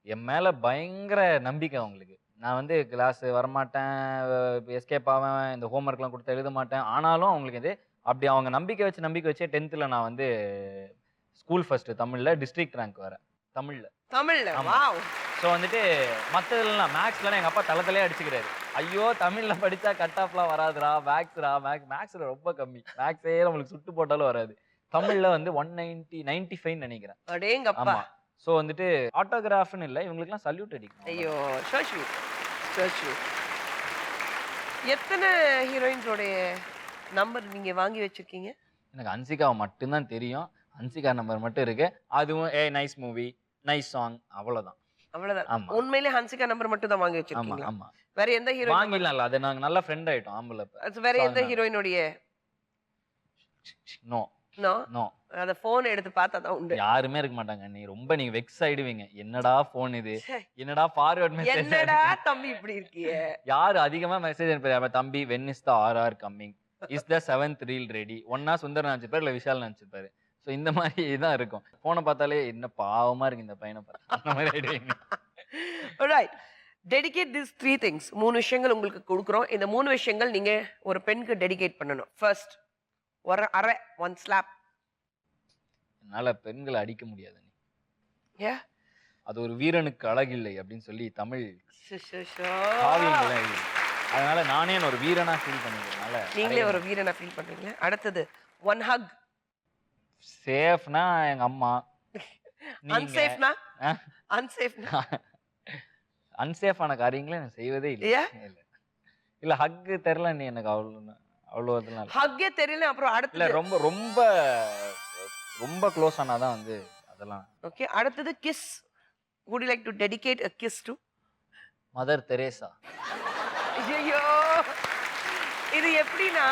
என் மேல பயங்கர நம்பிக்கை அவங்களுக்கு. நான் வந்து கிளாஸ் வரமாட்டேன், எஸ்கேப் ஆவேன், இந்த ஹோம் ஒர்க்லாம் குடுத்தா எழுத மாட்டேன். ஆனாலும் அவங்களுக்கு இது அப்படி அவங்க நம்பிக்கை வச்சே 10த்ல நான் வந்து ஸ்கூல் ஃபர்ஸ்ட் தமிழ்ல டிஸ்ட்ரிக்ட் ரேங்க் வேற. தமிழ்ல. தமிழ்ல. ஆமா. வாவ்! ஸோ வந்துட்டு மத்ததுலலாம் மேத்ஸ்லலாம் எங்க அப்பா தலையே அடிச்சுக்கிறாரு. ஐயோ! தமிழ்ல படிச்சா கட் ஆஃப்லாம் வராதுடா. மேத்ஸ்ல ரொம்ப கம்மி. மேத்ஸே நம்மளுக்கு சுட்டு போட்டாலும் வராது. தமிழ்ல வந்து 190 95ன்னு நெனைக்கிறேன். அடேங்கப்பா! ஆமா. ஸோ வந்துட்டு ஆட்டோகிராஃப்ன்னு இல்ல. இவங்களுக்கெல்லாம் சல்யூட் அடிக்கணும். ஐயோ! So sweet. So sweet. எத்தன ஹீரோயின்ஸோடைய நம்பர் நீங்க வாங்கி வச்சிருக்கீங்க? எனக்கு ஹன்சிகாவ மட்டும் தான் தெரியும். ஹன்சிகா நம்பர் மட்டும் இருக்கு. அதுவும் நைஸ் மூவி, நைஸ் சாங் அவ்வளோதான். அவ்வளவுதான். ஆமா. உண்மையிலே ஹன்சிகா நம்பர் மட்டும் தான் வாங்கி ஆமா, வச்சிருக்கீங்களா? ஆமா. வேற எந்த ஹீரோயின் வாங்கிடலாம் இல்ல. அது நாங்க நல்ல ஃப்ரெண்ட் ஆயிட்டோம் ஆம்பளப்ப. வேற So எந்த அதனால. ஹீரோயினுடைய நோ, நோ? நோ. அத போன் எடுத்து பார்த்தா தான் உண்டு. யாருமே இருக்க மாட்டாங்க. நீங்க வெக்ஸ் ஆயிடுவீங்க. என்னடா ஃபோன் இது? ச்சே. என்னடா ஃபார்வர்ட் மெசேஜ்? என்னடா தம்பி இப்படி இருக்கிய? யாரு அதிகமா மெசேஜ் அனுப்புறாங்க? தம்பி when is the RR coming? Is the 7th reel ready? ஒண்ணா சுந்தர் நெனச்சிருப்பாரு, இல்ல விஷால் நெனச்சிருப்பாரு. சோ இந்த மாரி தான் இருக்கும். ஃபோன பார்த்தாலே என்ன பாவமா இருக்கு இந்த பையன பார்த்தா. அந்த மாரி ஆயிடுவீங்க. ஆல்ரைட். Dedicate this 3 things. 3 விஷயங்கள் உங்களுக்கு குடுக்குறோம். இந்த 3 விஷயங்கள் நீங்க ஒரு பெண்ணுக்கு டெடிகேட் பண்ணணும். ஃபர்ஸ்ட் ஒரு அரை, 1 ஸ்லாப். என்னால பெண்கள அடிக்க முடியாது. ஏ? அது ஒரு வீரனுக்கு அழகில்லை அப்படின்னு சொல்லி தமிழ் ஷோ. காவியங்கள்லாம் எழுதி. அதனால நானே என்ன ஒரு வீரனா ஃபீல் பண்ணிக்கிறதுனால நீங்களே ஒரு வீரனா ஃபீல் பண்றீங்க. அடுத்தது 1 ஹக். சேஃப்னா எங்க அம்மா. நீங்க அன்சேஃப்னா? அன்சேஃப்னா? அன்சேஃபான காரியங்களை நான் செய்வதே இல்ல. ஏ? இல்ல. இல்ல ஹக் தெரியல நீ எனக்கு அவ்வளோ அதனால. ஹக்கே தெரியல அப்புறம் இல்ல அடுத்தது. ரொம்ப ரொம்ப ரொம்ப க்ளோஸ் ஆனாதான் வந்து அதெல்லாம். ஓகே. அடுத்தது kiss. Would you like to dedicate a kiss to? Mother Teresa. ஐயோ! இது எப்படின்னா